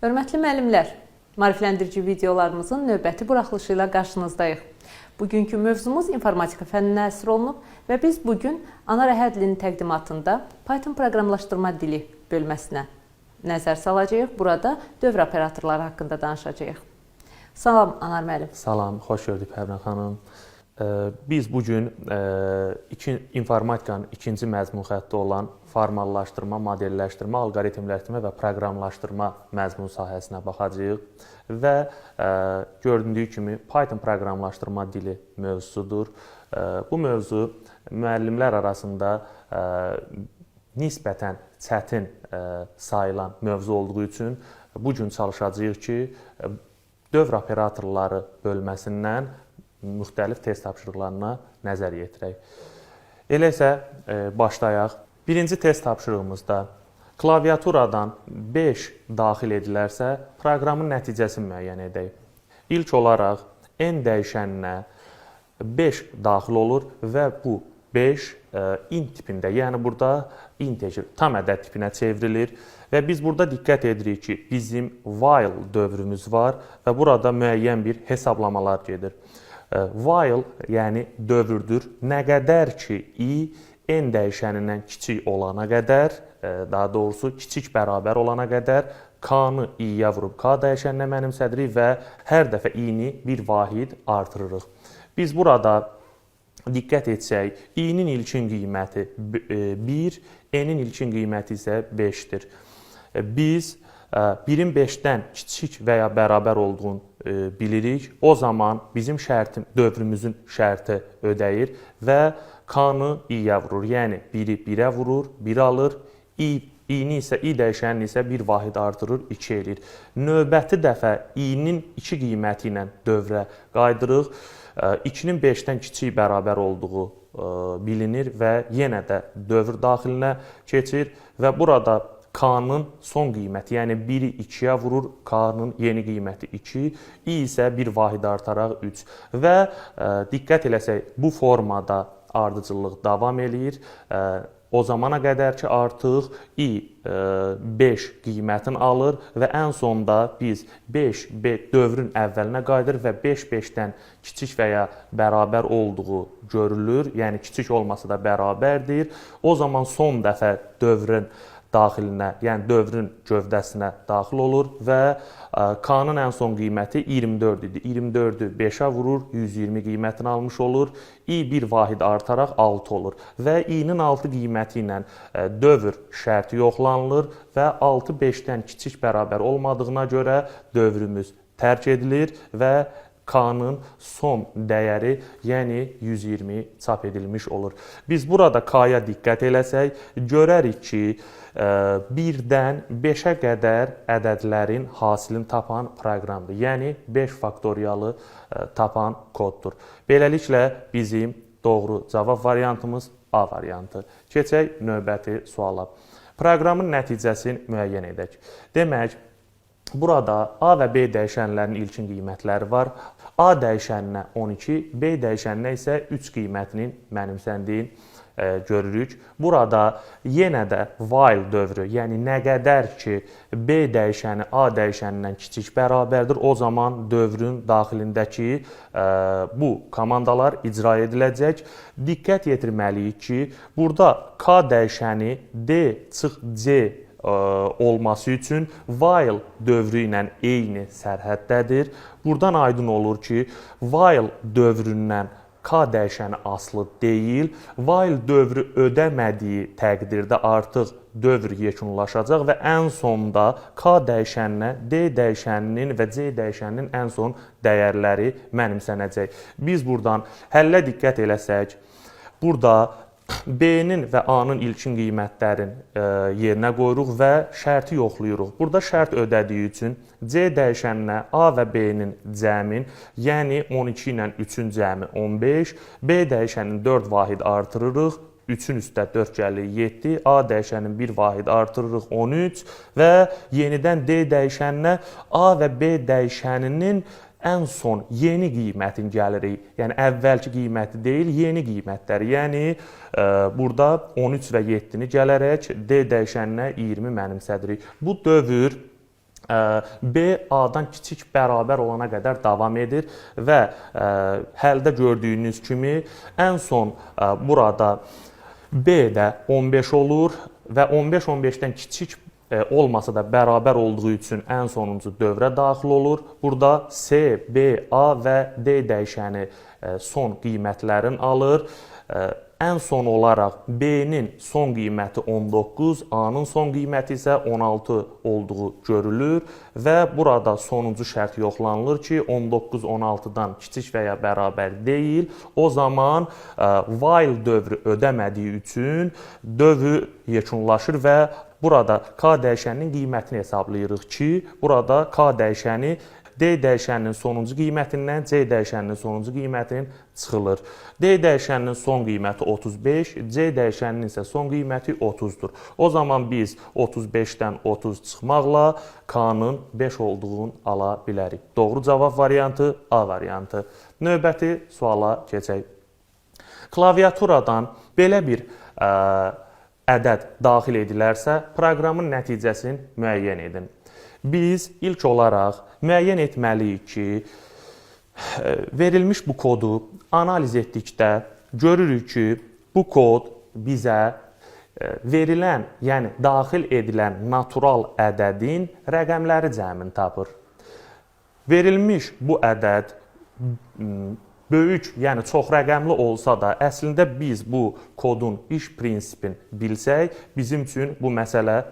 Hörmətli müəllimlər, maarifləndirici videolarımızın növbəti buraxılışı ilə qarşınızdayıq. Bugünkü mövzumuz informatika fənninə həsr olunub və biz bugün Anar Əhədlinin təqdimatında Python proqramlaşdırma dili bölməsinə nəzər salacağıq. Burada dövr operatorları haqqında danışacağıq. Salam Anar müəllim. Salam, xoş gördük Pərvin xanım. Biz bugün informatikanın ikinci məzmun xətti olan formallaşdırma, modelləşdirmə, alqoritmləşdirmə və proqramlaşdırma məzmun sahəsinə baxacağıq və gördüyü kimi Python proqramlaşdırma dili mövzusudur. Bu mövzu müəllimlər arasında nisbətən çətin sayılan mövzu olduğu üçün bu gün çalışacağıq ki, dövr operatorları bölməsindən müxtəlif test tapşırıqlarına nəzər yetirək. Elə isə başlayaq. Birinci test tapşırığımızda klaviaturadan 5 daxil edilərsə, proqramın nəticəsini müəyyən edək. İlk olaraq n dəyişəninə 5 daxil olur və bu 5 int tipində, yəni burada integer, tam ədəd tipinə çevrilir və biz burada diqqət edirik ki, bizim while dövrümüz var və burada müəyyən bir hesablamalar gedir. While, yəni dövrdür. Nə qədər ki, i n dəyişənindən kiçik olana qədər, daha doğrusu kiçik bərabər olana qədər k-nı i-yə vurub k dəyişəninə mənimsədirik və hər dəfə i-ni bir vahid artırırıq. Biz burada diqqət etsək, i-nin ilkin qiyməti 1, n-in ilkin qiyməti isə 5-dir. Biz 1-in 5-dən kiçik və ya bərabər olduğunu bilirik. O zaman bizim dövrümüzün şərti ödəyir və k-nı i-yə vurur. Yəni 1-i 1-ə vurur, 1 alır, i-ni isə, i dəyişənini isə bir vahid artırır, 2 eləyir. Növbəti dəfə i-nin 2 qiyməti ilə dövrə qaydırıq. 2-nin 5-dən kiçik bərabər olduğu bilinir və yenə də dövr daxilinə keçir və burada k-nın son qiyməti, yəni 1-i 2-yə vurur, k-nın yeni qiyməti 2, i isə bir vahid artaraq 3 və diqqət eləsək, bu formada ardıcıllıq davam eləyir. O zamana qədər ki, artıq i 5 qiymətini alır və ən sonda biz 5 dövrün əvvəlinə qayıdır və 5 5-dən kiçik və ya bərabər olduğu görülür, yəni kiçik olmasa da bərabərdir. O zaman son dəfə dövrün daxilinə, yəni dövrün gövdəsinə daxil olur və k-nın ən son qiyməti 24 idi. 24-ü 5-ə vurur, 120 qiymətini almış olur. i bir vahid artaraq 6 olur və i-nin 6 qiyməti ilə dövr şərti yoxlanılır və 6 5-dən kiçik bərabər olmadığına görə dövrümüz tərk edilir və k-nın son dəyəri, yəni 120 çap edilmiş olur. Biz burada k-ya diqqət eləsək, görərik ki, 1-dən 5-ə qədər ədədlərin hasilini tapan proqramdır. Yəni 5 faktoriyalı tapan koddur. Beləliklə bizim doğru cavab variantımız A variantı. Keçək növbəti suala. Proqramın nəticəsini müəyyən edək. Demək, burada A və B dəyişənlərinin ilkin qiymətləri var. A dəyişəninə 12, B dəyişəninə isə 3 qiymətinin mənimsəndiyi görürük. Burada yenə də while dövrü, yəni nə qədər ki, B dəyişəni A dəyişənindən kiçik bərabərdir, o zaman dövrün daxilindəki bu komandalar icra ediləcək. Diqqət yetirməliyik ki, burada K dəyişəni D-C olması üçün while dövrü ilə eyni sərhəddədir. Buradan aydın olur ki, while dövründən K dəyişəni asılı deyil. While dövrü ödəmədiyi təqdirdə artıq dövr yekunlaşacaq və ən sonda K dəyişəninə D dəyişəninin və C dəyişəninin ən son dəyərləri mənimsənəcək. Biz buradan həllə diqqət eləsək, burada B-nin və A-nın ilkin qiymətlərini yerinə qoyuruq və şərti yoxlayırıq. Burada şərt ödədiyi üçün C dəyişəninə A və B-nin cəmin, yəni 12 ilə 3-ün cəmi 15, B dəyişəninin 4 vahid artırırıq, 3-ün üstə 4 gəlir 7, A dəyişəninin 1 vahid artırırıq 13 və yenidən D dəyişəninə A və B dəyişəninin ən son yeni qiymətin gəlirik. Yəni əvvəlki qiyməti deyil, yeni qiymətləri. Yəni burada 13 və 7-ni gələrək D dəyişəninə 20 mənimsədirik. Bu dövr B A-dan kiçik bərabər olana qədər davam edir və həldə gördüyünüz kimi ən son burada B-də 15 olur və 15 15-dən kiçik olmasa da bərabər olduğu üçün ən sonuncu dövrə daxil olur. Burada C, B, A və D dəyişəni son qiymətlərini alır. Ən son olaraq B-nin son qiyməti 19, A-nın son qiyməti isə 16 olduğu görülür və burada sonuncu şərt yoxlanılır ki, 19 16-dan kiçik və ya bərabər deyil. O zaman while dövrü ödəmədiyi üçün dövr yekunlaşır və burada K dəyişəninin qiymətini hesablayırıq ki, burada K dəyişəni D dəyişəninin sonuncu qiymətindən C dəyişəninin sonuncu qiymətinin çıxılır. D dəyişəninin son qiyməti 35, C dəyişəninin isə son qiyməti 30-dur. O zaman biz 35-dən 30 çıxmaqla K-nın 5 olduğunu ala bilərik. Doğru cavab variantı A variantı. Növbəti suala keçək. Klaviaturadan belə bir ədəd daxil edilərsə, proqramın nəticəsini müəyyən edin. Biz ilk olaraq müəyyən etməliyik ki, verilmiş bu kodu analiz etdikdə görürük ki, bu kod bizə verilən, yəni daxil edilən natural ədədin rəqəmləri cəmini tapır. Verilmiş bu ədəd böyük, yəni çox rəqəmli olsa da, əslində biz bu kodun iş prinsipini bilsək, bizim üçün bu məsələ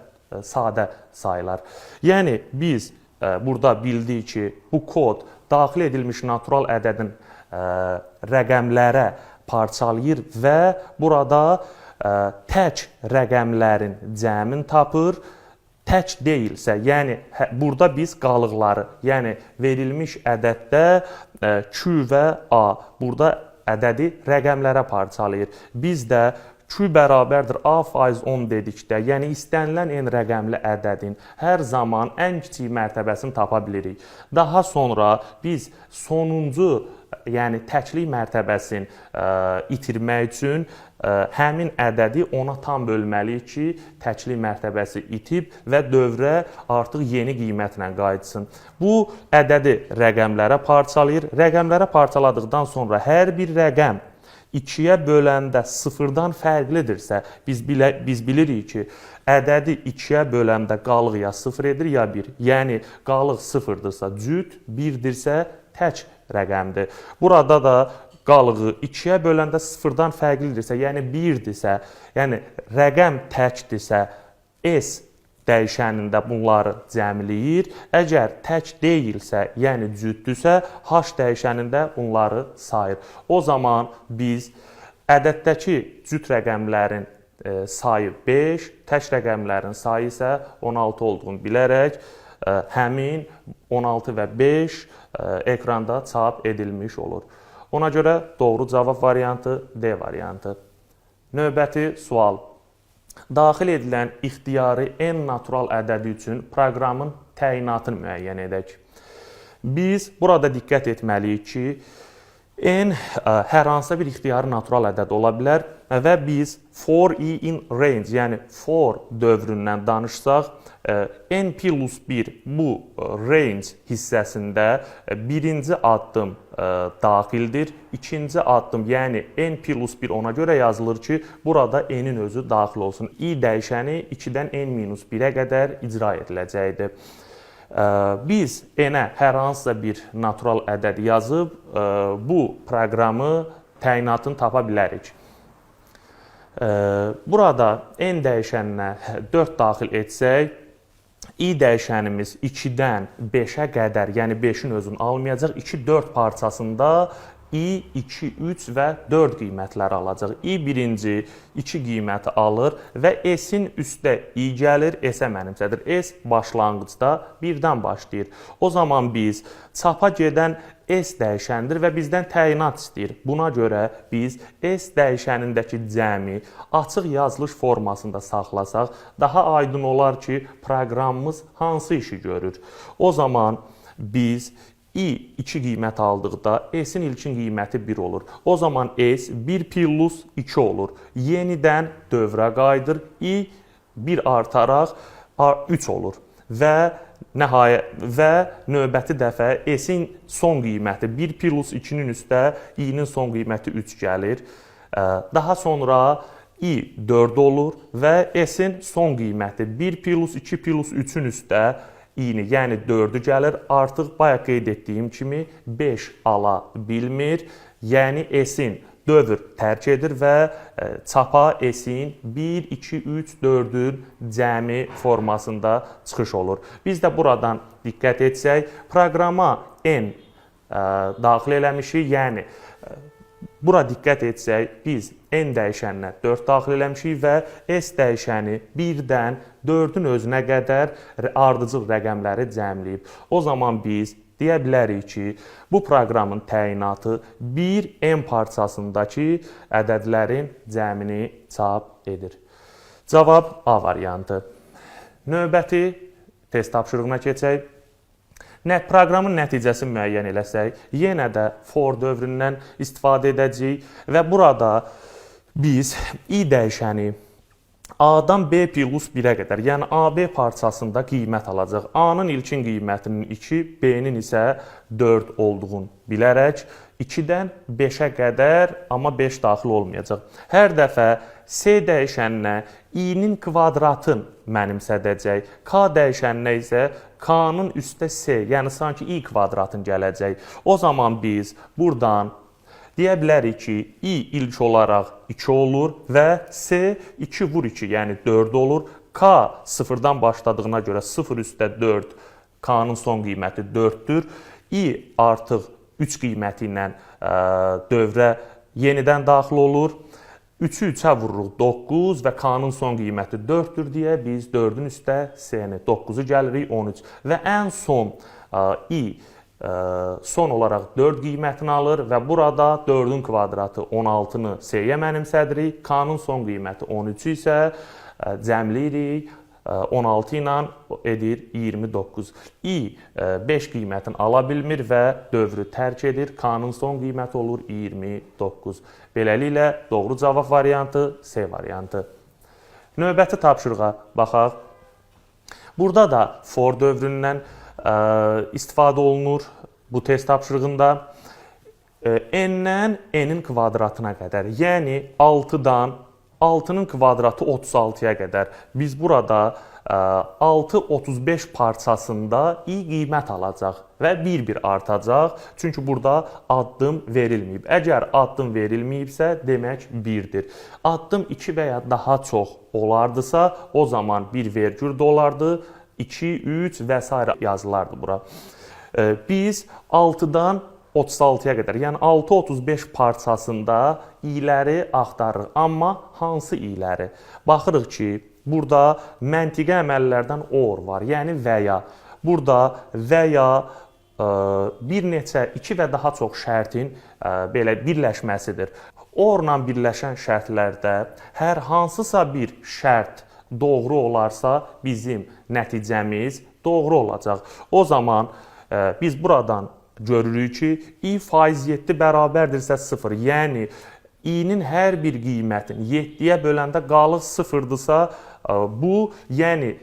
sadə sayılar. Yəni biz burada bildik ki, bu kod daxil edilmiş natural ədədin rəqəmlərə parçalayır və burada tək rəqəmlərin cəmini tapır. Tək deyilsə, yəni burada biz qalıqları, yəni verilmiş ədəddə Q və A burada ədədi rəqəmlərə parçalayır. Biz də Q bərabərdir A faiz 10 dedikdə, yəni istənilən n rəqəmli ədədin hər zaman ən kiçik mərtəbəsini tapa bilirik. Daha sonra biz sonuncu, yəni təklik mərtəbəsini itirmək üçün həmin ədədi ona tam bölməliyik ki, təklik mərtəbəsi itib və dövrə artıq yeni qiymətlə qayıtsın. Bu ədədi rəqəmlərə parçalayır. Rəqəmlərə parçaladıqdan sonra hər bir rəqəm 2-yə böləndə 0-dan fərqlidirsə, biz bilirik ki, ədədi 2-yə böləndə qalıq ya 0 edir, ya 1. Yəni, qalıq 0-dırsa cüt, 1-dirsə tək rəqəmdir. Burada da qalığı 2-yə böləndə 0-dan fərqlidirsə, yəni 1-dirsə, yəni rəqəm təkdirsə, S dəyişənində bunları cəmləyir. Əgər tək deyilsə, yəni cütdürsə, H dəyişənində bunları sayır. O zaman biz ədəddəki cüt rəqəmlərin sayı 5, tək rəqəmlərin sayı isə 16 olduğunu bilərək həmin 16 və 5 ekranda çap edilmiş olur. Ona görə doğru cavab variantı D variantı. Növbəti sual. Daxil edilən ixtiyari n natural ədədi üçün proqramın təyinatını müəyyən edək. Biz burada diqqət etməliyik ki, n hər hansısa bir ixtiyari natural ədəd ola bilər və biz for i in range, yəni for dövründən danışsaq, n plus 1 bu range hissəsində birinci addım daxildir. İkinci addım, yəni n plus 1 ona görə yazılır ki, burada n-in özü daxil olsun. i dəyişəni 2-dən n-1-ə qədər icra ediləcəkdir. Biz n-ə hər hansısa bir natural ədəd yazıb bu proqramı təyinatını tapa bilərik. Burada n dəyişəninə 4 daxil etsək, i dəyişənimiz 2-dən 5-ə qədər, yəni 5-in özünü almayacaq. 2-4 parçasında i 2, 3 və 4 qiymətləri alacaq. i birinci 2 qiyməti alır və s-in üstə i gəlir, s-ə mənimsədir. S başlanğıcda 1-dən başlayır. O zaman biz çapa gedən s dəyişəndir və bizdən təyinat istəyir. Buna görə biz s dəyişənindəki cəmi açıq yazılış formasında saxlasaq, daha aydın olar ki, proqramımız hansı işi görür. O zaman biz i 2 qiymət aldıqda s-in ilkin qiyməti 1 olur. O zaman s 1 plus 2 olur. Yenidən dövrə qayıdır. i 1 artaraq 3 olur. və növbəti dəfə S-in son qiyməti 1 plus 2-nin üstə i-nin son qiyməti 3 gəlir. Daha sonra i 4 olur və S-in son qiyməti 1 plus 2 plus 3-ün üstə i-ni, yəni 4-ü gəlir. Artıq bayaq qeyd etdiyim kimi 5 ala bilmir. Yəni S-in dövr tərk edir və çapa S-in 1, 2, 3, 4-ün cəmi formasında çıxış olur. Biz də buradan diqqət etsək, proqrama n daxil eləmişik, yəni bura diqqət etsək, biz n dəyişəninə 4 daxil eləmişik və s dəyişəni 1-dən 4-ün özünə qədər ardıcıl rəqəmləri cəmləyib. O zaman biz deyə bilərik ki, bu proqramın təyinatı bir n parçasındakı ədədlərin cəmini çap edir. Cavab A variantı. Növbəti test tapşırığına keçək. Proqramın nəticəsini müəyyən eləsək, yenə də for dövründən istifadə edəcəyik və burada biz i dəyişəni A-dan B plus 1-ə qədər, yəni AB parçasında qiymət alacaq. A-nın ilkin qiymətinin 2, B-nin isə 4 olduğunu bilərək 2-dən 5-ə qədər, amma 5 daxil olmayacaq. Hər dəfə C dəyişəninə i-nin kvadratın mənimsədəcək. K dəyişəninə isə K-nın üstə C, yəni sanki i kvadratın gələcək. O zaman biz buradan deyə bilərik ki, i ilk olaraq 2 olur və C 2 vur 2, yəni 4 olur. K 0-dan başladığına görə 0 üstə 4, K-nın son qiyməti 4-dür. I artıq 3 qiyməti ilə dövrə yenidən daxil olur. 3-ü 3-ə vururuq 9 və K-nın son qiyməti 4-dür deyə biz 4-ün üstə C-ni, 9-u gəlirik 13. Və ən son i son olaraq 4 qiymətini alır və burada 4-ün kvadratı 16-nı C-yə mənimsədirik. K-nın son qiyməti 13-ü isə cəmləyirik. 16 ilə edir 29. I 5 qiymətini ala bilmir və dövrü tərk edir. K-nın son qiyməti olur 29. Beləliklə doğru cavab variantı C variantı. Növbəti tapşırığa baxaq. Burada da for dövründən istifadə olunur bu test tapşırığında. N-dən n-in kvadratına qədər, yəni 6-dan 6-nın kvadratı 36-ya qədər. Biz burada 6 35 parçasında i qiymət alacaq və bir-bir artacaq. Çünki burada addım verilməyib. Əgər addım verilməyibsə, demək 1-dir. Addım 2 və ya daha çox olardısa, o zaman bir vergül də olardı. 2, 3 və s. yazılardı bura. Biz 6-dan 36-ya qədər, yəni 6-35 parçasında i'ləri axtarırıq. Amma hansı i'ləri? Baxırıq ki, burada məntiqi əməllərdən or var, yəni və ya. Burada və ya bir neçə, 2 və daha çox şərtin belə birləşməsidir. Orla birləşən şərtlərdə hər hansısa bir şərt doğru olarsa, bizim nəticəmiz doğru olacaq. O zaman biz buradan görürük ki, i faiz 7 bərabərdirsə 0, yəni i-nin hər bir qiymətini 7-yə böləndə qalıq 0-dırsa, bu, yəni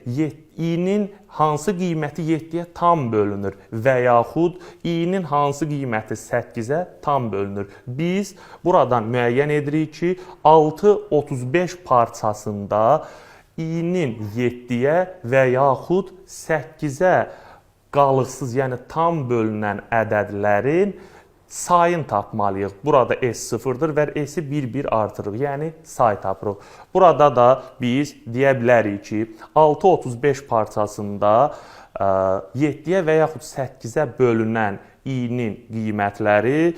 i-nin hansı qiyməti 7-yə tam bölünür və yaxud i-nin hansı qiyməti 8-ə tam bölünür. Biz buradan müəyyən edirik ki, 6-35 parçasında i-nin 7-yə və yaxud 8-ə qalıqsız, yəni tam bölünən ədədlərin sayını tapmalıyıq. Burada S 0-dır və S-i bir-bir artırıq, yəni say tapırıq. Burada da biz deyə bilərik ki, 6-35 parçasında 7-yə və yaxud 8-ə bölünən i-nin qiymətləri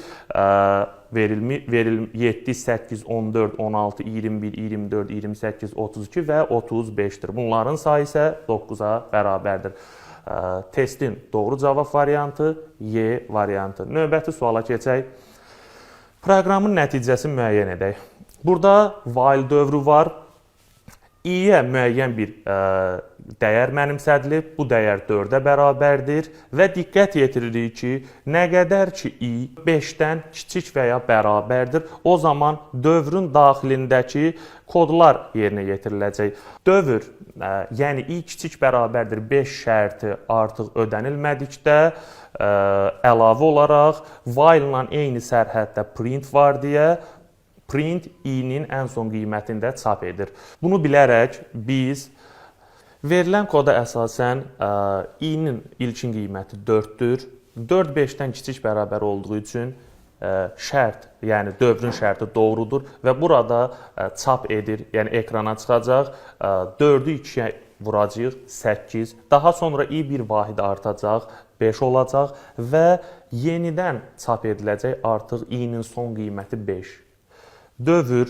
7, 8, 14, 16, 21, 24, 28, 32 və 35-dir. Bunların sayı isə 9-a bərabərdir. Testin doğru cavab variantı Y variantı. Növbəti suala keçək. Proqramın nəticəsini müəyyən edək. Burada while dövrü var. i-yə müəyyən bir dəyər mənimsədilib. Bu dəyər 4-ə bərabərdir və diqqət yetiririk ki, nə qədər ki i 5-dən kiçik və ya bərabərdir, o zaman dövrün daxilindəki kodlar yerinə yetiriləcək. Dövr, yəni i kiçik bərabərdir 5 şərti artıq ödənilmədikdə əlavə olaraq while-la eyni sərhəddə print var deyə print i-nin ən son qiymətində çap edir. Bunu bilərək biz verilən koda əsasən i-nin ilkin qiyməti 4-dür. 4 5-dən kiçik bərabər olduğu üçün şərt, yəni dövrün şərti doğrudur və burada çap edir, yəni ekrana çıxacaq. 4-ü 2-yə vuracağıq 8. Daha sonra i bir vahid artacaq, 5 olacaq və yenidən çap ediləcək artıq i-nin son qiyməti 5. Dövr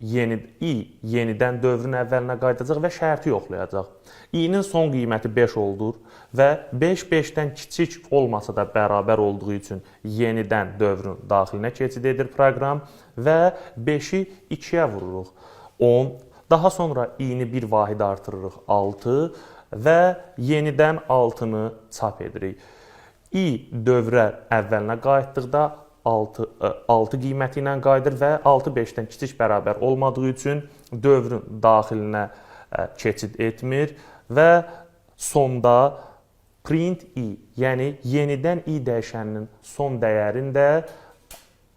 yenidən dövrün əvvəlinə qayıdacaq və şərti yoxlayacaq. i-nin son qiyməti 5 oldur və 5 5-dən kiçik olmasa da bərabər olduğu üçün yenidən dövrün daxilinə keçid edir proqram və 5-i 2-yə vururuq 10. Daha sonra i-ni bir vahid artırırıq 6 və yenidən 6-nı çap edirik. i dövrə əvvəlinə qayıtdıqda 6 qiyməti ilə qayıdır və 6 5-dən kiçik bərabər olmadığı üçün dövrün daxilinə keçid etmir və sonda print i, yəni yenidən i dəyişəninin son dəyərini də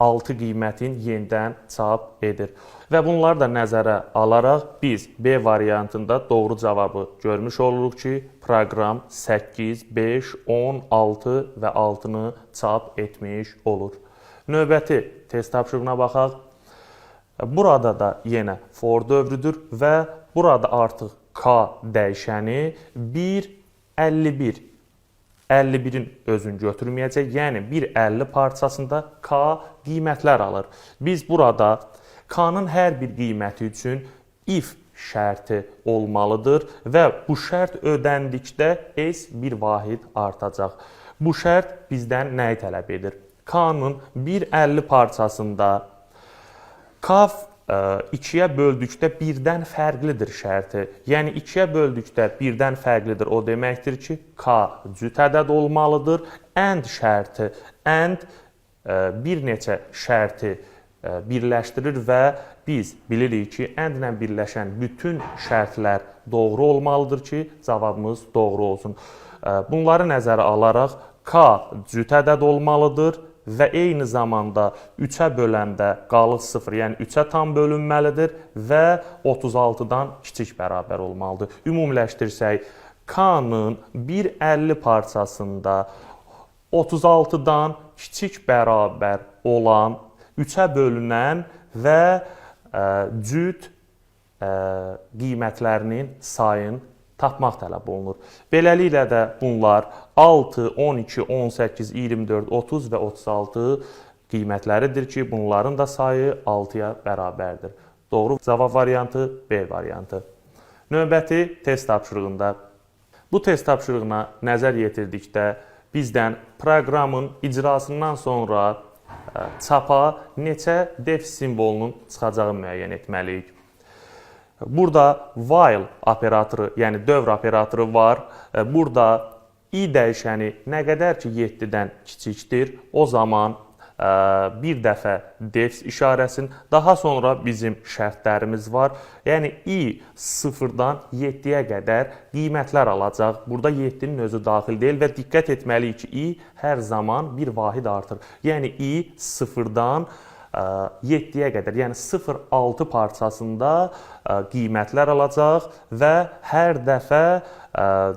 6 qiymətin yenidən çap edir. Və bunları da nəzərə alaraq biz B variantında doğru cavabı görmüş oluruq ki, proqram 8, 5, 10, 6 və 6-nı çap etmiş olur. Növbəti test tapşırığına baxaq. Burada da yenə for dövrüdür və burada artıq k dəyişəni 1, 51. 51-in özünü götürməyəcək, yəni 1,50 parçasında k qiymətlər alır. Biz burada k-nın hər bir qiyməti üçün if şərti olmalıdır və bu şərt ödəndikdə s bir vahid artacaq. Bu şərt bizdən nəyi tələb edir? K-nın 1,50 parçasında k 2-yə böldükdə 1-dən fərqlidir şərti. Yəni 2-yə böldükdə 1-dən fərqlidir. O deməkdir ki, k cüt ədəd olmalıdır. And şərti, and bir neçə şərti birləşdirir və biz bilirik ki, and ilə birləşən bütün şərtlər doğru olmalıdır ki, cavabımız doğru olsun. Bunları nəzərə alaraq k cüt ədəd olmalıdır və eyni zamanda 3-ə böləndə qalıq 0, yəni 3-ə tam bölünməlidir və 36-dan kiçik bərabər olmalıdır. Ümumiləşdirsək, k-nın 1,50 parçasında 36-dan kiçik bərabər olan 3-ə bölünən və cüt qiymətlərinin sayını tapmaq tələb olunur. Beləliklə də bunlar 6, 12, 18, 24, 30 və 36 qiymətləridir ki, bunların da sayı 6-ya bərabərdir. Doğru cavab variantı B variantı. Növbəti test tapşırığında bu test tapşırığına nəzər yetirdikdə bizdən proqramın icrasından sonra çapa neçə def simvolunun çıxacağı müəyyən etməliyik. Burada while operatoru, yəni dövr operatoru var. Burada i dəyişəni nə qədər ki 7-dən kiçikdir, o zaman bir dəfə def işarəsini, daha sonra bizim şərtlərimiz var. Yəni i 0-dan 7-yə qədər qiymətlər alacaq. Burada 7-nin özü daxil deyil və diqqət etməliyik ki, i hər zaman bir vahid artır. Yəni i 0-dan 7-yə qədər, yəni 0,6 parçasında qiymətlər alacaq və hər dəfə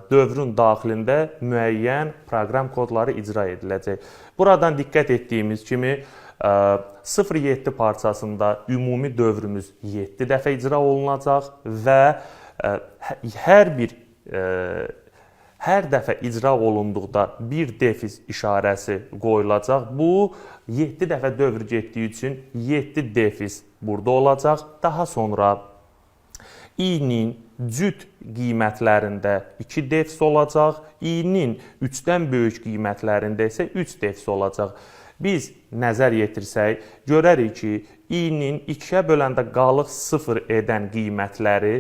dövrün daxilində müəyyən proqram kodları icra ediləcək. Buradan diqqət etdiyimiz kimi 0,7 parçasında ümumi dövrümüz 7 dəfə icra olunacaq və hər dəfə icra olunduqda bir defiz işarəsi qoyulacaq. Bu 7 dəfə dövr getdiyi üçün 7 defiz burada olacaq. Daha sonra i-nin cüt qiymətlərində 2 defis olacaq. i-nin 3-dən böyük qiymətlərində isə 3 defis olacaq. Biz nəzər yetirsək, görərik ki, i-nin 2-yə böləndə qalıq 0 edən qiymətləri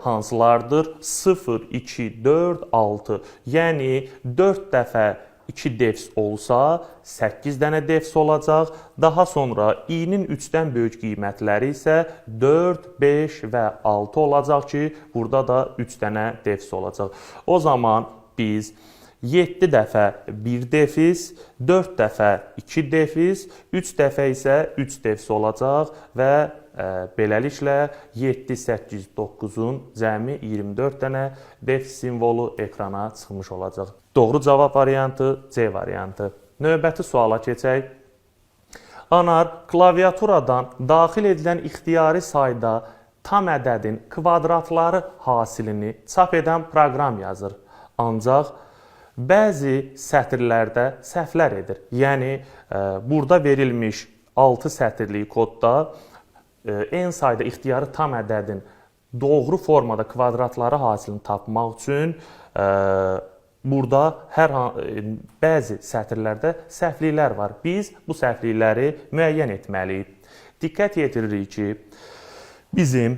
hansılardır? 0, 2, 4, 6. Yəni 4 dəfə 2 defs olsa 8 dənə defs olacaq. Daha sonra i-nin 3-dən böyük qiymətləri isə 4, 5 və 6 olacaq ki, burada da 3 dənə defs olacaq. O zaman biz 7 dəfə 1 defis, 4 dəfə 2 defis, 3 dəfə isə 3 defs olacaq və beləliklə 7, 8, 9-un cəmi 24 dənə defs simvolu ekrana çıxmış olacaq. Doğru cavab variantı C variantı. Növbəti suala keçək. Anar klaviaturadan daxil edilən ixtiyari sayda tam ədədin kvadratları hasilini çap edən proqram yazır. Ancaq bəzi sətirlərdə səhvlər edir. Yəni, burada verilmiş 6 sətirlik kodda n sayda ixtiyari tam ədədin doğru formada kvadratları hasilini tapmaq üçün burada bəzi sətirlərdə səhvliklər var. Biz bu səhvlikləri müəyyən etməliyik. Diqqət yetiririk ki, bizim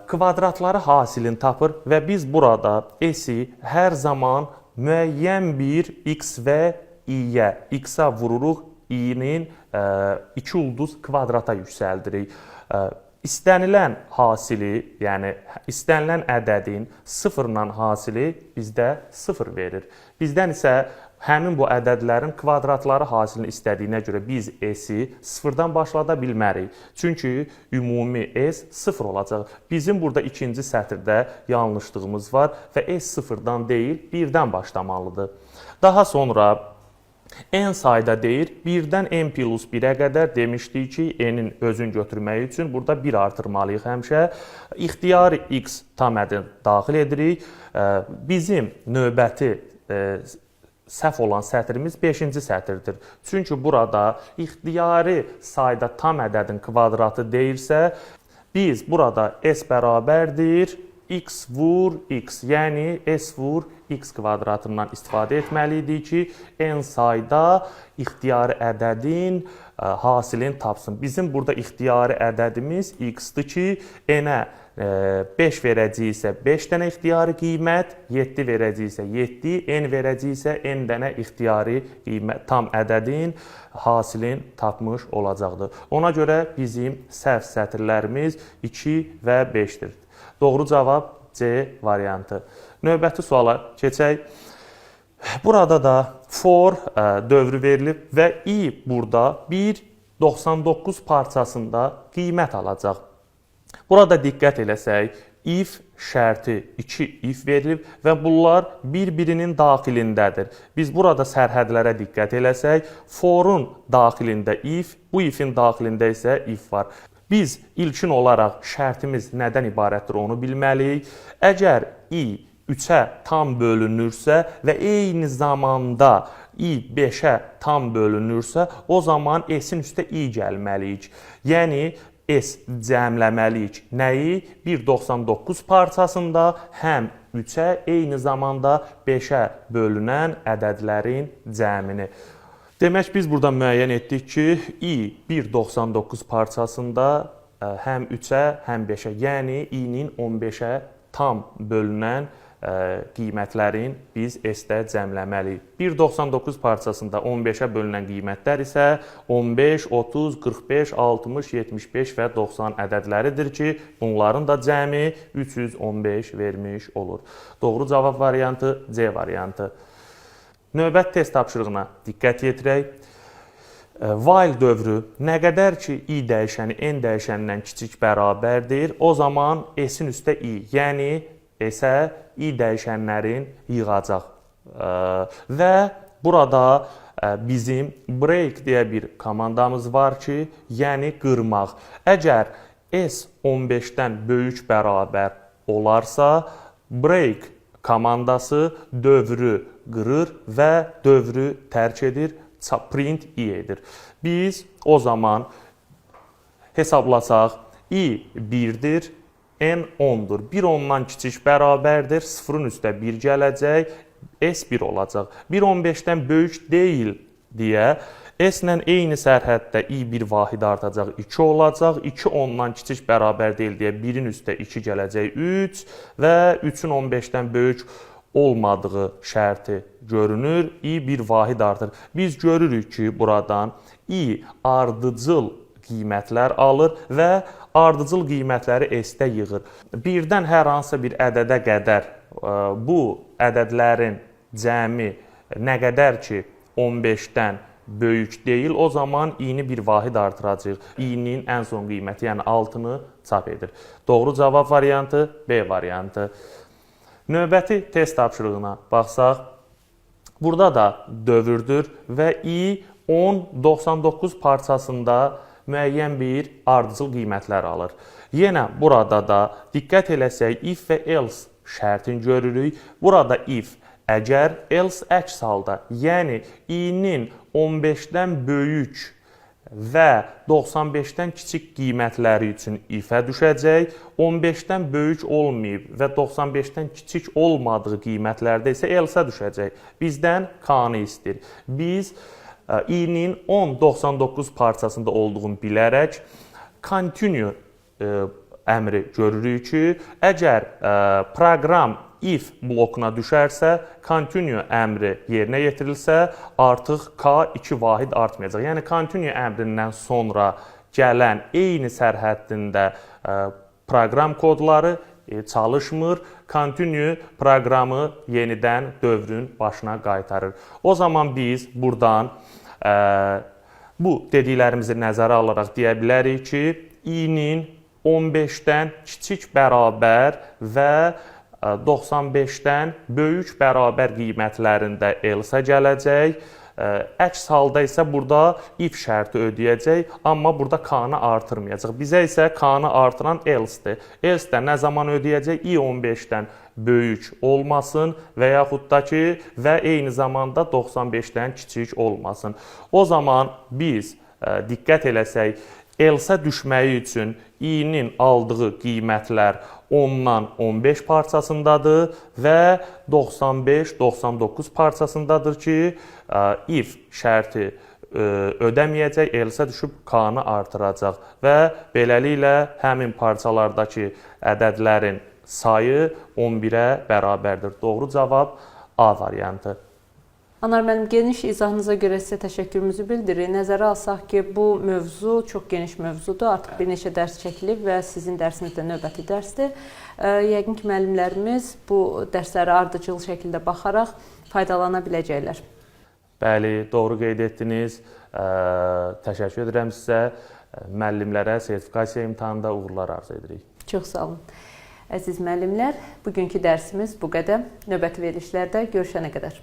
kvadratları hasilini tapır və biz burada s-i hər zaman müəyyən bir x və i-yə, x-a vururuq, i-nin 2 ulduz kvadrata yüksəldirik. İstənilən hasili, yəni istənilən ədədin 0-la hasili bizdə 0 verir. Bizdən isə həmin bu ədədlərin kvadratları hasilini istədiyinə görə biz s-i 0-dan başlada bilmərik. Çünki ümumi s 0 olacaq. Bizim burada ikinci sətirdə yanlışlığımız var və s 0-dan deyil, 1-dən başlamalıdır. Daha sonra n sayda deyir, 1-dən n plus 1-ə qədər demişdik ki, n-in özünü götürmək üçün burada 1 artırmalıyıq həmişə. İxtiyari x tam ədəd daxil edirik. Bizim növbəti səhv olan sətrimiz 5-ci sətirdir. Çünki burada ixtiyari sayda tam ədədin kvadratı deyirsə, biz burada s bərabərdir x vur x, yəni s vur x kvadratından istifadə etməliydik ki, n sayda ixtiyari ədədin hasilini tapsın. Bizim burada ixtiyari ədədimiz x-dır ki, n-ə 5 verəcəksə 5 dənə ixtiyari qiymət, 7 verəcəksə 7, n verəcəksə n dənə ixtiyari qiymət, tam ədədin hasilini tapmış olacaqdır. Ona görə bizim səhv sətirlərimiz 2 və 5-dir. Doğru cavab C variantı. Növbəti suala keçək. Burada da for dövrü verilib və i burada 1.99 parçasında qiymət alacaq. Burada diqqət eləsək, if şərti 2 if verilib və bunlar bir-birinin daxilindədir. Biz burada sərhədlərə diqqət eləsək, forun daxilində if, bu ifin daxilində isə if var. Biz ilkin olaraq şərtimiz nədən ibarətdir onu bilməliyik. Əgər i 3-ə tam bölünürsə və eyni zamanda i 5-ə tam bölünürsə, o zaman s-in üstə i gəlməliyik. Yəni, s cəmləməliyik. Nəyi? 1.99 parçasında həm 3-ə, eyni zamanda 5-ə bölünən ədədlərin cəmini. Demək, biz burada müəyyən etdik ki, i 1.99 parçasında həm 3-ə, həm 5-ə, yəni i-nin 15-ə tam bölünən qiymətlərin biz s-də cəmləməliyik. 1.99 parçasında 15-ə bölünən qiymətlər isə 15, 30, 45, 60, 75 və 90 ədədləridir ki, bunların da cəmi 315 vermiş olur. Doğru cavab variantı C variantı. Növbət test tapşırığına diqqət yetirək. While dövrü nə qədər ki, i dəyişəni n dəyişənindən kiçik bərabərdir, o zaman s-in üstə i, yəni s-ə i dəyişənlərin yığacaq. Və burada bizim break deyə bir komandamız var ki, yəni qırmaq. Əgər s 15-dən böyük bərabər olarsa, break komandası dövrü qırır və dövrü tərk edir, print i edir. Biz o zaman hesablasaq, i 1-dir, n 10-dur. 1 ondan kiçik bərabərdir, 0-ın üstə 1 gələcək, s 1 olacaq. 1 15-dən böyük deyil deyə S-lə eyni sərhəddə i bir vahid artacaq 2 olacaq. 2 10-dan kiçik bərabər deyil deyə 1-in üstə 2 gələcək 3 və 3-ün 15-dən böyük olmadığı şərti görünür. I bir vahid artır. Biz görürük ki, buradan i ardıcıl qiymətlər alır və ardıcıl qiymətləri S-də yığır. Birdən hər hansı bir ədədə qədər bu ədədlərin cəmi nə qədər ki 15-dən böyük deyil, o zaman i-ni bir vahid artıracaq. I-nin ən son qiyməti, yəni 6-nı çap edir. Doğru cavab variantı B variantı. Növbəti test tapşırığına baxsaq, burada da dövrdür və i 10-99 parçasında müəyyən bir ardıcıl qiymətlər alır. Yenə burada da diqqət eləsək, if və else şərtini görürük. Burada if əgər, else əks halda, yəni i-nin 15-dən böyük və 95-dən kiçik qiymətləri üçün if-ə düşəcək. 15-dən böyük olmayıb və 95-dən kiçik olmadığı qiymətlərdə isə else-ə düşəcək. Bizdən K-nı istəyir. Biz i-nin 10-99 parçasında olduğunu bilərək continue əmri görürük ki, əgər proqram if blokuna düşərsə, continue əmri yerinə yetirilsə, artıq K 2 vahid artmayacaq. Yəni, continue əmrindən sonra gələn eyni sərhəddində proqram kodları çalışmır. Continue proqramı yenidən dövrün başına qaytarır. O zaman biz buradan bu dediklərimizi nəzərə alaraq deyə bilərik ki, i-nin 15-dən kiçik bərabər və 95-dən böyük bərabər qiymətlərində else gələcək. Əks halda isə burada if şərti ödəyəcək, amma burada K-nı artırmayacaq. Bizə isə K-nı artıran else-dir. Else-də nə zaman ödəyəcək? i 15-dən böyük olmasın və yaxud da ki, və eyni zamanda 95-dən kiçik olmasın. O zaman biz diqqət eləsək, else düşməyi üçün i-nin aldığı qiymətlər 10-dan 15 parçasındadır və 95-99 parçasındadır ki, if şərti ödəməyəcək, else düşüb K-nı artıracaq və beləliklə həmin parçalardakı ədədlərin sayı 11-ə bərabərdir. Doğru cavab A variantı. Anar müəllim, geniş izahınıza görə sizə təşəkkürümüzü bildiririk. Nəzərə alsaq ki, bu mövzu çox geniş mövzudur. Artıq bir neçə dərs çəkilib və sizin dərsiniz də növbəti dərsdir. Yəqin ki, müəllimlərimiz bu dərsləri ardıcıl şəkildə baxaraq faydalana biləcəklər. Bəli, doğru qeyd etdiniz. Təşəkkür edirəm sizə. Müəllimlərə sertifikasiya imtahanında uğurlar arzu edirik. Çox sağ olun. Əziz müəllimlər, bugünkü dərsimiz bu qədər. Növbəti verilişlərdə görüşənə qədər.